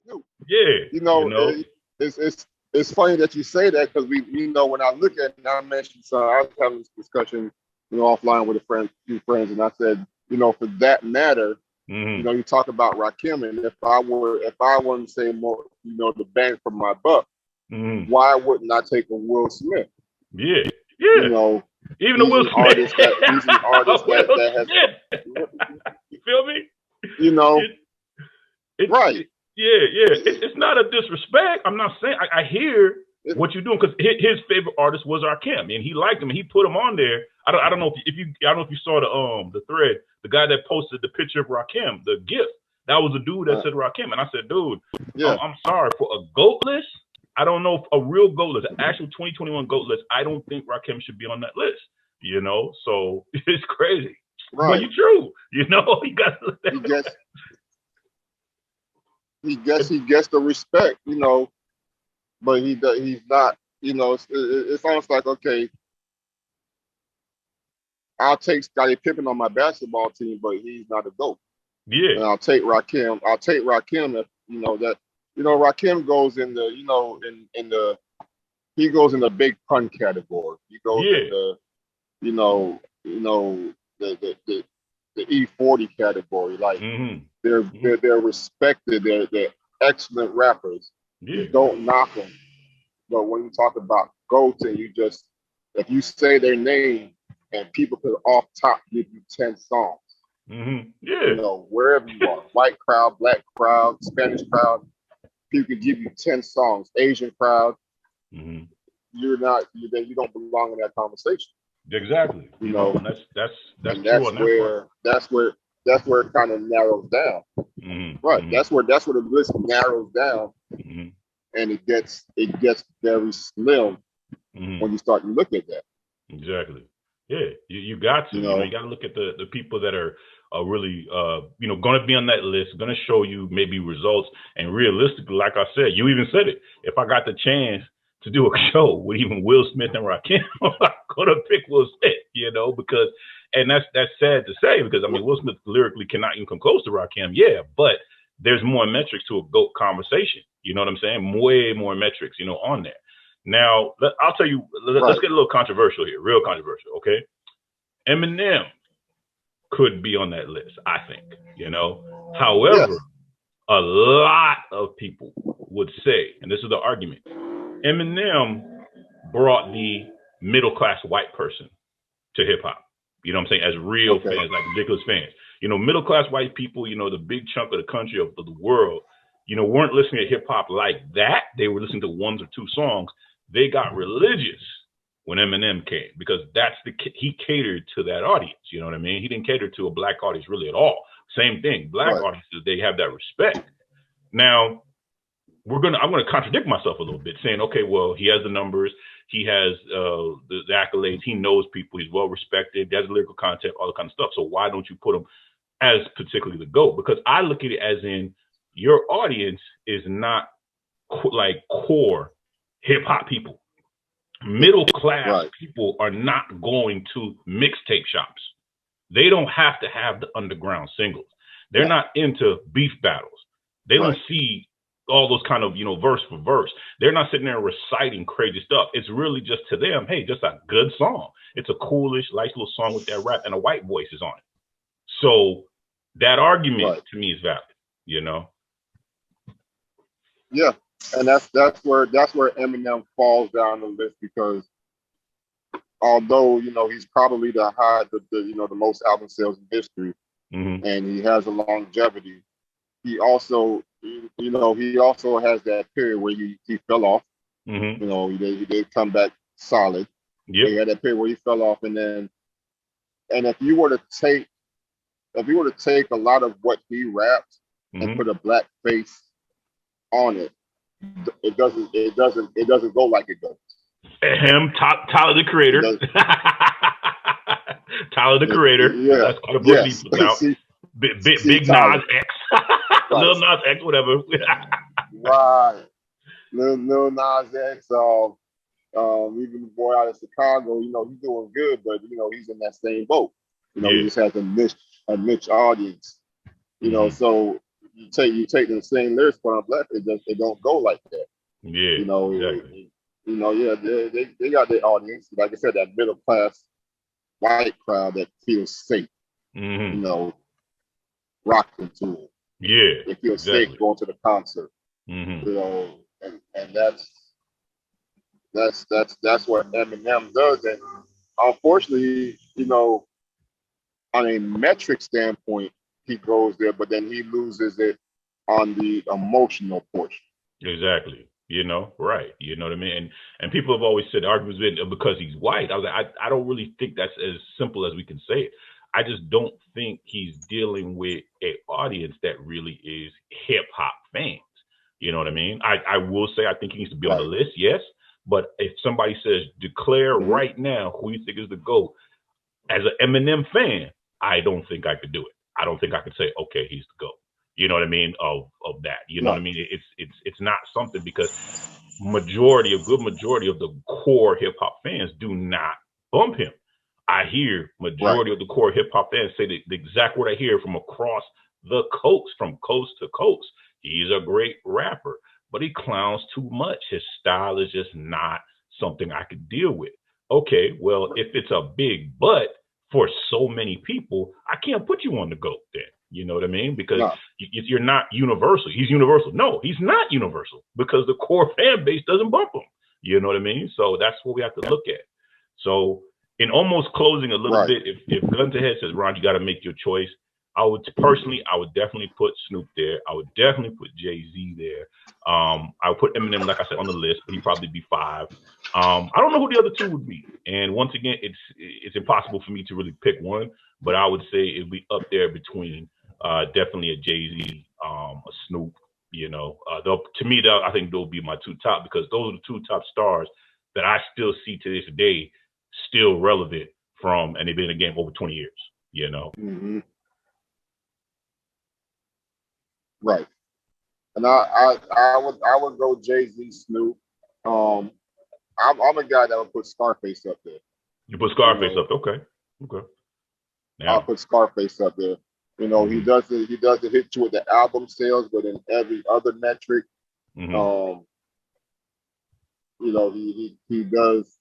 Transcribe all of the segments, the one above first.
Snoop. Yeah, You you know, know. it's funny that you say that because when I look at it, and I mentioned, so I was having this discussion, offline with few friends, and I said, for that matter, Hmm. you talk about Rakim, and if I want to say more, the bang for my buck, Hmm. why wouldn't I take a Will Smith? Yeah, You yeah. know, Even the he's Will an Smith. artist Will that has, Smith. You feel me? you know, It, it's right. it, yeah, yeah. It, It's not a disrespect. I'm not saying. I hear it, what you're doing because his favorite artist was Rakim, and he liked him, and he put him on there. I don't know if you I don't know if you saw the thread, the guy that posted the picture of Rakim, the gift. That was a dude that uh, said Rakim, and I said, dude, yeah, I'm sorry for a goat list. I don't know if a real goat list, an actual 2021 goat list. I don't think Rakim should be on that list. So it's crazy, but right. you're true. You got to let that He go. gets he gets the respect, but he's not. It's almost like, okay, I'll take Scottie Pippen on my basketball team, but he's not a GOAT. Yeah, And I'll take Rakim. I'll take Rakim if that. Rakim goes in the in the he goes in the big pun category. He goes in yeah. the the E40 category. Like Hmm. they're Hmm. they're, they're respected. They're excellent rappers. You Yeah, don't knock them. But when you talk about GOATs, and if you say their name and people could off top give you 10 songs, yeah. wherever you are, white crowd, black crowd, Spanish crowd, people could give you 10 songs, Asian crowd, Hmm. you don't belong in that conversation, Exactly. you know, And that's and true on that part. that's where it kind of narrows down. Hmm. Right. Hmm. That's where the list narrows down, Hmm. and it gets very slim Hmm. when you start to look at that, Exactly. Yeah, you got to. you You know. got to look at the people that are really going to be on that list, going to show you maybe results. And realistically, like I said, you even said it. If I got the chance to do a show with even Will Smith and Rakim, I'm going to pick Will Smith. Because and that's sad to say because I mean Will Smith lyrically cannot even come close to Rakim. Yeah, but there's more metrics to a GOAT conversation. You know what I'm saying? Way more metrics. On there. Now, I'll tell you, let's Right. get a little controversial here, real controversial, okay? Eminem could be on that list, I think. However, Yes. a lot of people would say, and this is the argument, Eminem brought the middle class white person to hip hop. You know what I'm saying? As real Okay. fans, like ridiculous fans. Middle class white people, the big chunk of the country of the world, weren't listening to hip hop like that. They were listening to one or two songs. They got religious when Eminem came because he catered to that audience. You know what I mean? He didn't cater to a black audience really at all. Same thing. Black Right. audiences, they have that respect. Now, I'm gonna contradict myself a little bit, saying, okay, well, he has the numbers, he has the accolades, he knows people, he's well respected, he has lyrical content, all that kind of stuff. So why don't you put him as particularly the GOAT? Because I look at it as in your audience is not like core hip hop people. Middle class Right. people are not going to mixtape shops. They don't have to have the underground singles. They're Right. not into beef battles. They don't Right. see all those kind of, verse for verse. They're not sitting there reciting crazy stuff. It's really just to them, hey, just a good song. It's a coolish, nice little song with that rap and a white voice is on it. So that argument Right. to me is valid. Yeah. And that's where Eminem falls down the list because although he's probably the most album sales in history, Mm-hmm. and he has a longevity, he also has that period where he fell off. Mm-hmm. He did come back solid. But Yep. he had that period where he fell off, and if you were to take a lot of what he raps and Mm-hmm. put a black face on it, it doesn't go like it goes. Him, Tyler the It Creator. does. Tyler the Creator. Yeah. That's kind of bullshit he Yes. puts out. see, see Big Nas Tyler. X. Right. Lil Nas X, whatever. Right. Lil Nas X. Even the boy out of Chicago. He's doing good, but he's in that same boat. He Yeah. just has a niche audience. Mm-hmm. So you take the same lyrics, but on black, it don't go like that. Yeah, You know, exactly. yeah, they got their audience. Like I said, that middle class white crowd that feels safe. You Mm-hmm. know, rocking to it. Yeah, They feel safe exactly. going to the concert. Mm-hmm. You know, and that's what Eminem does. And unfortunately, you know, on a metric standpoint, he goes there, but then he loses it on the emotional portion. Exactly. You know, right. You know what I mean? And people have always said the argument's been because he's white. I was like, I don't really think that's as simple as we can say it. I just don't think he's dealing with an audience that really is hip hop fans. You know what I mean? I will say I think he needs to be on the Right. list, yes. But if somebody says declare Mm-hmm. right now who you think is the GOAT, as an Eminem fan, I don't think I could do it. I don't think I could say, okay, he's the GOAT. You know what I mean? Of that. You know what I No. mean? It's not something because a good majority of the core hip hop fans do not bump him. I hear Right. majority of the core hip hop fans say the exact word I hear from across the coast, from coast to coast. He's a great rapper, but he clowns too much. His style is just not something I could deal with. Okay, well, if it's a big but for so many people, I can't put you on the GOAT then. You know what I mean? Because No. you're not universal. He's universal. No, he's not universal because the core fan base doesn't bump him. You know what I mean? So that's what we have to look at. So in almost closing a little Right. bit, if gun to head says, Ron, you got to make your choice. I would definitely put Snoop there. I would definitely put Jay-Z there. I would put Eminem, like I said, on the list, but he'd probably be 5. I don't know who the other 2 would be. And once again, it's impossible for me to really pick one, but I would say it'd be up there between definitely a Jay-Z, a Snoop. You know, to me, I think they'll be my 2 top because those are the 2 top stars that I still see to this day still relevant from, and they've been in the game over 20 years. You know. Mm-hmm. Right. And I would go Jay-Z, Snoop. Um, I'm a guy that would put Scarface up there. You put You Scarface know, up, okay. I'll Now, put Scarface up there. You know, mm-hmm. he doesn't hit you with the album sales, but in every other metric, Mm-hmm. um, you know, he does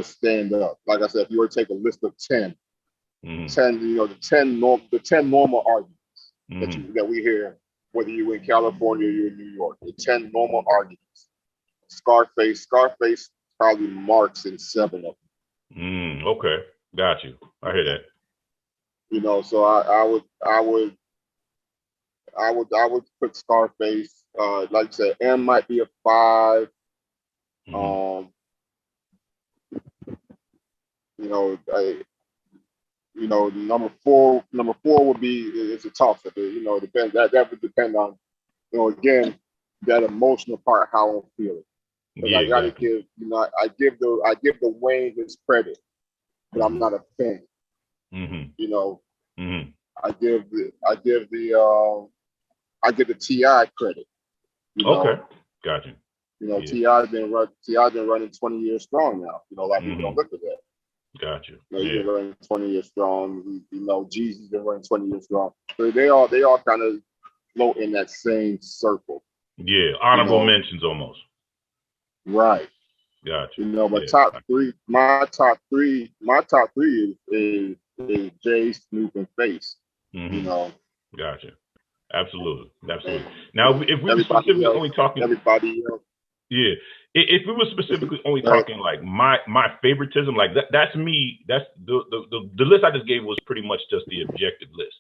stand up. Like I said, if you were to take a list of 10, Mm-hmm. 10, you know, the 10 normal arguments Mm-hmm. that we hear, whether you're in California or you're in New York, the 10 normal arguments. Scarface probably marks in 7 of them. Okay, got you. I hear that. You know, so I would put Scarface. Like I said, M might be a 5. Mm-hmm. Um, you know, number four would be it's a toss up. You know, it depends. That would depend on, you know, again, that emotional part, how I'm feeling. Because Yeah, I gotta exactly. give, you know, I give the Wayne his credit, but I'm Mm-hmm. not a fan. Mm-hmm. You know, Mm-hmm. I give the Ti credit. You Okay, know, got you. Yeah. Ti's been running 20 years strong now. You know, a lot of people don't Mm-hmm. look at that. Got you. You know, he's Yeah. been running 20 years strong. You know, Jeezy's been running 20 years strong. So they all kind of float in that same circle. Yeah. You Honorable know, mentions almost. right. Got you. You know, but Yeah. my top three is Jay, Snoop, and Face. You Mm-hmm. know, Got you. Absolutely. and Absolutely. Now, if we were everybody specifically else, only talking, everybody else. yeah, if we were specifically only Go ahead. talking like my favoritism, like that's me. That's the list I just gave was pretty much just the objective list.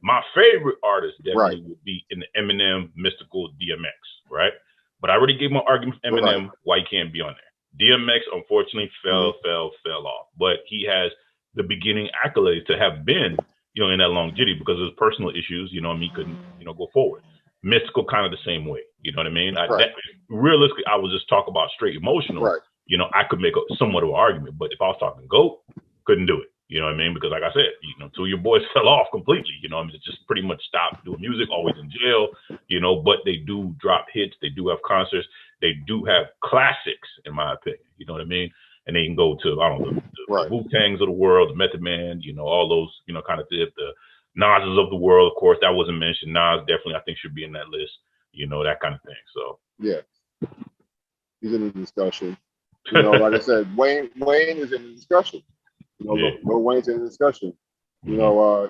My favorite artist Right, definitely would be in the Eminem, Mystical, DMX, right? But I already gave my argument for right. Eminem why he can't be on there. DMX unfortunately Mm-hmm. fell off, but he has the beginning accolades to have been, you know, in that longevity because of his personal issues. You know, he couldn't, you know, go forward. Mystical, kind of the same way. You know what I mean? Right, Realistically, I was just talk about straight emotional. right, You know, I could make somewhat of an argument, but if I was talking GOAT, couldn't do it. You know what I mean? Because like I said, you know, two of your boys fell off completely. You know, I mean, it just pretty much stopped doing music, always in jail. You know, but they do drop hits. They do have concerts. They do have classics, in my opinion. You know what I mean? And they can go to, I don't know, the right. Wu Tangs of the world, the Method Man, you know, all those, you know, kind of the Nas's of the world, of course, that wasn't mentioned. Nas definitely, I think, should be in that list. You know, that kind of thing. So yeah, he's in the discussion. You know, like I said, Wayne is in the discussion. You know, yeah. Lil Wayne's in the discussion. You know,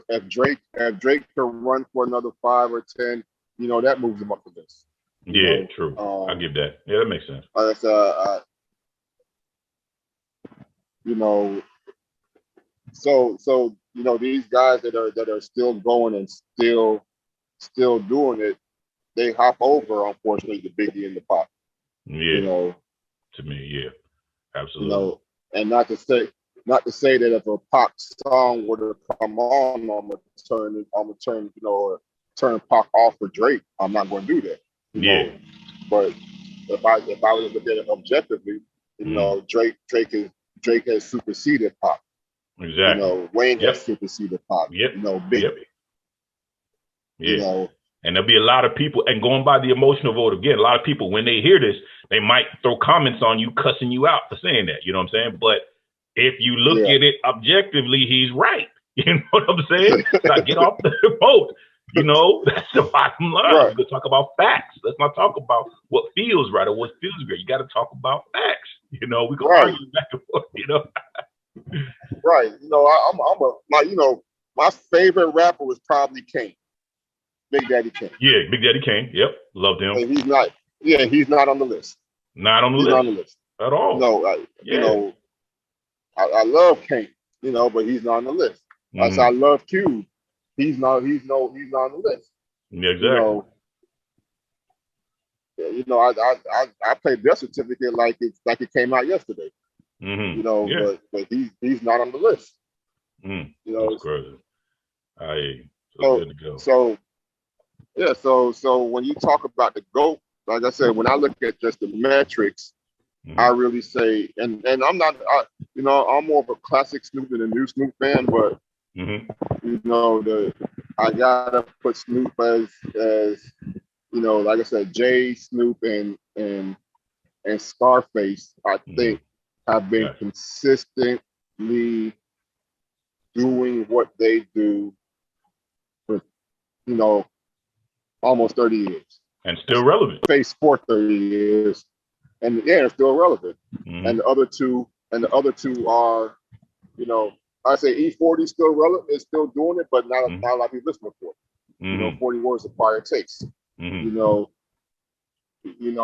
if Drake could run for another 5 or 10, you know, that moves him up the list. Yeah, true. I give that. Yeah, that makes sense. Like I said, you know, so you know, these guys that are still going and still doing it, they hop over, unfortunately, the Biggie and the Pac. Yeah. You know, to me, yeah, absolutely. You know, and not to say that if a Pac song were to come on, I'm gonna turn, you know, or turn Pac off for Drake. I'm not going to do that. You know, but if I was to look at it objectively, you know, Drake has superseded Pac. Exactly. You know, Wayne has superseded Pac. Yep. You know, Big. Yep. Yeah. You know, and there'll be a lot of people, and going by the emotional vote again, a lot of people, when they hear this, they might throw comments on you, cussing you out for saying that. You know what I'm saying? But if you look at it objectively, he's right. You know what I'm saying? Now get off the vote. You know, that's the bottom line. Right. Let's talk about facts. Let's not talk about what feels right or what feels great. You got to talk about facts. You know, we can argue back and forth, you know? Right. You know, my favorite rapper was probably Kane. Big Daddy Kane. Yeah, Big Daddy Kane. Yep. Loved him. And he's not on the list. Not on the list. Not on the list. At all. No, you know, I love Kane, you know, but he's not on the list. I said I love Cube. He's not on the list. Yeah, exactly. You know, I played death certificate like it came out yesterday. You know, but he's not on the list. You know, that's crazy. So good to go. So when you talk about the GOAT, like I said, when I look at just the metrics, I really say, and I'm not, you know, I'm more of a classic Snoop than a new Snoop fan, but you know, I gotta put Snoop as you know, like I said, Jay, Snoop, and Scarface, I think, have been consistently doing what they do for, you know, almost 30 years. And still relevant. Face for 30 years. And it's still relevant. And the other two are, you know, I say E40 is still relevant, is still doing it, but not a lot of people listening for it. You know, 40 words acquired taste. You know,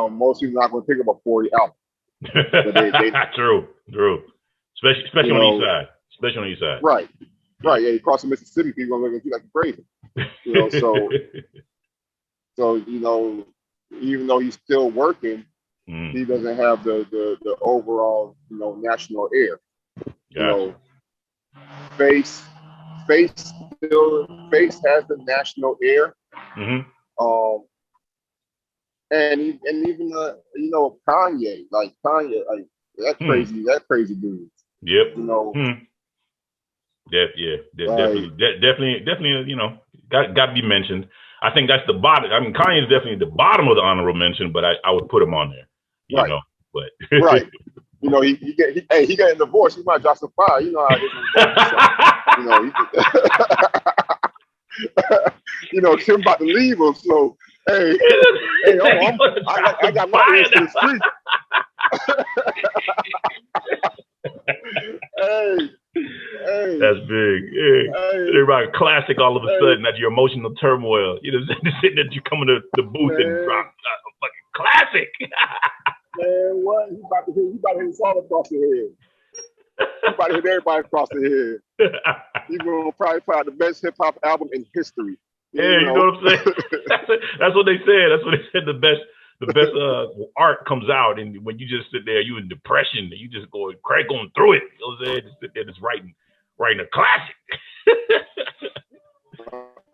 most people not going to pick up a 40 album. True. Especially on the east side. Especially on the east side. Right. Yeah, you cross the Mississippi, people are going to look at you like crazy. You know, so you know, even though he's still working, he doesn't have the overall, you know, national air. You know, Face has the national air. And even you know, Kanye, like that crazy dude. Yep. You know. Definitely. You know, got to be mentioned. I think that's the bottom. I mean, Kanye is definitely the bottom of the honorable mention, but I would put him on there. You know, but right. You know, he got a divorce. He might drop some fire. You know how it is. You know, you know, Kim about to leave him. So hey, I got my ears to the street. Hey, that's big. Everybody classic all of a sudden. That's your emotional turmoil. You know, sitting that you come into the booth and drop a fucking classic. Man, what? He about to hit us all across the head. He about to hit everybody across the head. He's gonna probably put out the best hip hop album in history. You know what I'm saying? That's what they said. That's what they said. The best art comes out, and when you just sit there, you in depression, you just going through it. You know what I'm saying? Just sit there, just writing a classic.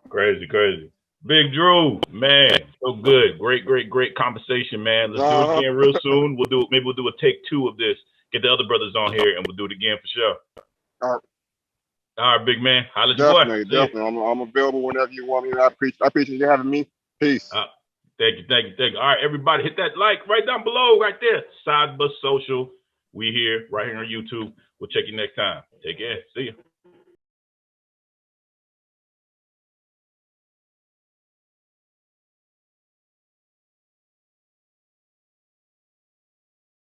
Crazy. Big Drew, man, so good. Great conversation, man. Let's do it again real soon. We'll do a take 2 of this. Get the other brothers on here, and we'll do it again for sure. All right, big man. Holla at your boy. Definitely. I'm available whenever you want me. I appreciate you having me. Peace. Thank you. All right, everybody, hit that like right down below, right there. Side Bus Social. We here, right here on YouTube. We'll check you next time. Take care. See you.